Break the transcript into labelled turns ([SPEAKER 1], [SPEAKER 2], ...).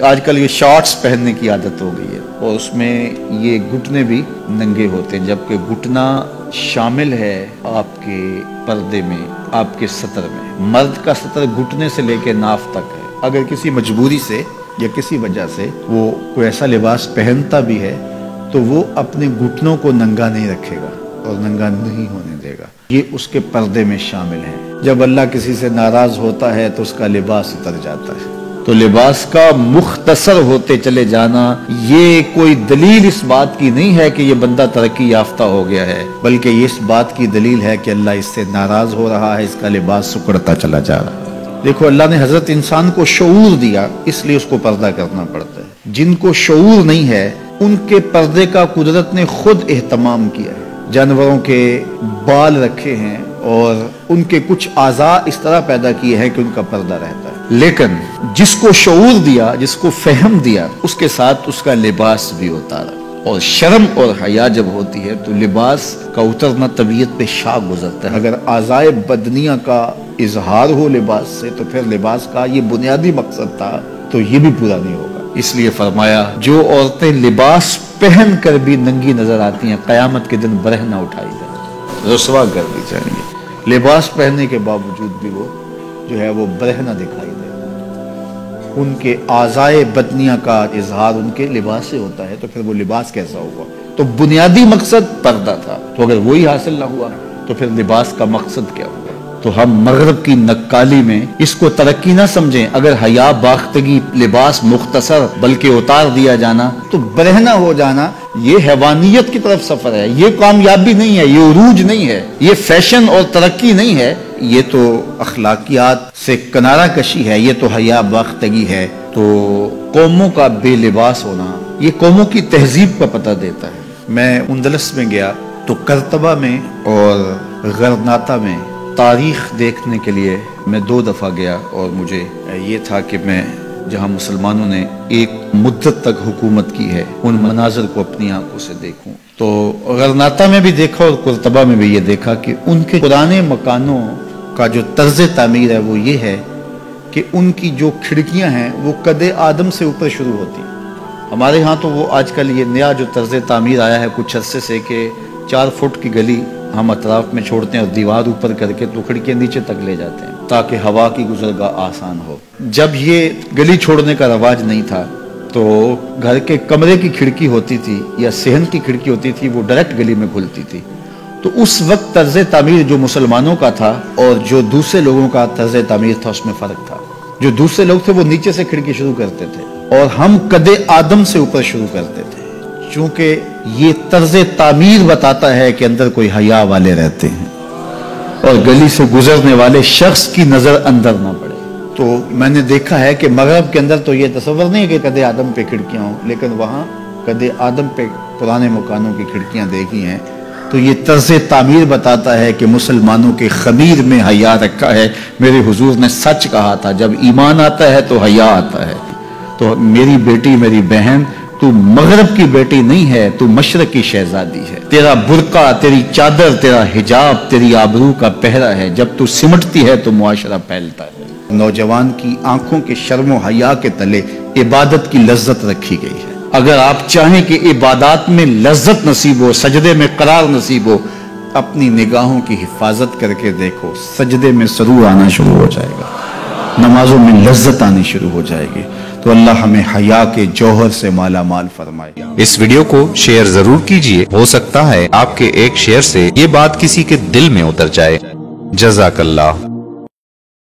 [SPEAKER 1] آج کل یہ شارٹس پہننے کی عادت ہو گئی ہے اور اس میں یہ گھٹنے بھی ننگے ہوتے ہیں، جبکہ گھٹنا شامل ہے آپ کے پردے میں، آپ کے سطر میں۔ مرد کا سطر گھٹنے سے لے کے ناف تک ہے۔ اگر کسی مجبوری سے یا کسی وجہ سے وہ کوئی ایسا لباس پہنتا بھی ہے تو وہ اپنے گھٹنوں کو ننگا نہیں رکھے گا اور ننگا نہیں ہونے دے گا، یہ اس کے پردے میں شامل ہے۔ جب اللہ کسی سے ناراض ہوتا ہے تو اس کا لباس اتر جاتا ہے۔ تو لباس کا مختصر ہوتے چلے جانا یہ کوئی دلیل اس بات کی نہیں ہے کہ یہ بندہ ترقی یافتہ ہو گیا ہے، بلکہ یہ اس بات کی دلیل ہے کہ اللہ اس سے ناراض ہو رہا ہے، اس کا لباس سکڑتا چلا جا رہا ہے۔ دیکھو، اللہ نے حضرت انسان کو شعور دیا، اس لیے اس کو پردہ کرنا پڑتا ہے۔ جن کو شعور نہیں ہے ان کے پردے کا قدرت نے خود اہتمام کیا ہے۔ جانوروں کے بال رکھے ہیں اور ان کے کچھ اعضاء اس طرح پیدا کیے ہیں کہ ان کا پردہ رہتا ہے، لیکن جس کو شعور دیا، جس کو فہم دیا، اس کے ساتھ اس کا لباس بھی اتارا۔ اور شرم اور حیا جب ہوتی ہے تو لباس کا اترنا طبیعت پہ شاق گزرتا ہے۔ اگر اعضاء بدنیہ کا اظہار ہو لباس سے تو پھر لباس کا یہ بنیادی مقصد تھا تو یہ بھی پورا نہیں ہوگا۔ اس لیے فرمایا جو عورتیں لباس پہن کر بھی ننگی نظر آتی ہیں قیامت کے دن برہنہ اٹھائی جائیں، رسوا کر دی جائیں گے۔ لباس پہننے کے باوجود بھی وہ جو ہے وہ برہنہ دکھائی دے، ان کے اعضاء بدنیہ کا اظہار ان کے لباس سے ہوتا ہے، تو پھر وہ لباس کیسا ہوا؟ تو بنیادی مقصد پردہ تھا، تو اگر وہی حاصل نہ ہوا تو پھر لباس کا مقصد کیا ہوا؟ تو ہم مغرب کی نقالی میں اس کو ترقی نہ سمجھیں۔ اگر حیا، باختگی، لباس مختصر بلکہ اتار دیا جانا تو برہنہ ہو جانا یہ حیوانیت کی طرف سفر ہے، یہ کامیابی نہیں ہے، یہ عروج نہیں ہے، یہ فیشن اور ترقی نہیں ہے، یہ تو اخلاقیات سے کنارہ کشی ہے، یہ تو حیا باختگی ہے۔ تو قوموں کا بے لباس ہونا یہ قوموں کی تہذیب کا پتہ دیتا ہے۔ میں اندلس میں گیا تو کرتبہ میں اور غرناطہ میں تاریخ دیکھنے کے لیے میں 2 دفعہ گیا، اور مجھے یہ تھا کہ میں جہاں مسلمانوں نے ایک مدت تک حکومت کی ہے ان مناظر کو اپنی آنکھوں سے دیکھوں۔ تو غرناطہ میں بھی دیکھا اور کرتبہ میں بھی یہ دیکھا کہ ان کے پرانے مکانوں کا جو طرز تعمیر ہے وہ یہ ہے کہ ان کی جو کھڑکیاں ہیں وہ قد آدم سے اوپر شروع ہوتی ہیں۔ ہمارے ہاں تو وہ آج کل یہ نیا جو طرز تعمیر آیا ہے کچھ عرصے سے کہ 4 فٹ کی گلی ہم اطراف میں چھوڑتے ہیں اور دیوار اوپر کر کے تو کھڑکیاں نیچے تک لے جاتے ہیں تاکہ ہوا کی گزرگاہ آسان ہو۔ جب یہ گلی چھوڑنے کا رواج نہیں تھا تو گھر کے کمرے کی کھڑکی ہوتی تھی یا صحن کی کھڑکی ہوتی تھی، وہ ڈائریکٹ گلی میں کھلتی تھی۔ تو اس وقت طرز تعمیر جو مسلمانوں کا تھا اور جو دوسرے لوگوں کا طرز تعمیر تھا اس میں فرق تھا۔ جو دوسرے لوگ تھے وہ نیچے سے کھڑکی شروع کرتے تھے اور ہم قد آدم سے اوپر شروع کرتے تھے، چونکہ یہ طرز تعمیر بتاتا ہے کہ اندر کوئی حیا والے رہتے ہیں اور گلی سے گزرنے والے شخص کی نظر اندر نہ پڑے۔ تو میں نے دیکھا ہے کہ مغرب کے اندر تو یہ تصور نہیں ہے کہ قد آدم پہ کھڑکیاں ہوں، لیکن وہاں قد آدم پہ پرانے مکانوں کی کھڑکیاں دیکھی ہیں، تو یہ طرز تعمیر بتاتا ہے کہ مسلمانوں کے خمیر میں حیا رکھا ہے۔ میرے حضور نے سچ کہا تھا، جب ایمان آتا ہے تو حیا آتا ہے۔ تو میری بیٹی، میری بہن، تو مغرب کی بیٹی نہیں ہے، تو مشرق کی شہزادی ہے۔ تیرا برقع، تیری چادر، تیرا حجاب تیری آبرو کا پہرا ہے۔ جب تو سمٹتی ہے تو معاشرہ پھیلتا ہے۔ نوجوان کی آنکھوں کے شرم و حیا کے تلے عبادت کی لذت رکھی گئی ہے۔ اگر آپ چاہیں کہ عبادات میں لذت نصیب ہو، سجدے میں قرار نصیب ہو، اپنی نگاہوں کی حفاظت کر کے دیکھو، سجدے میں سرور آنا شروع ہو جائے گا، نمازوں میں لذت آنی شروع ہو جائے گی۔ تو اللہ ہمیں حیا کے جوہر سے مالا مال فرمائے۔
[SPEAKER 2] اس ویڈیو کو شیئر ضرور کیجئے، ہو سکتا ہے آپ کے ایک شیئر سے یہ بات کسی کے دل میں اتر جائے۔ جزاک اللہ۔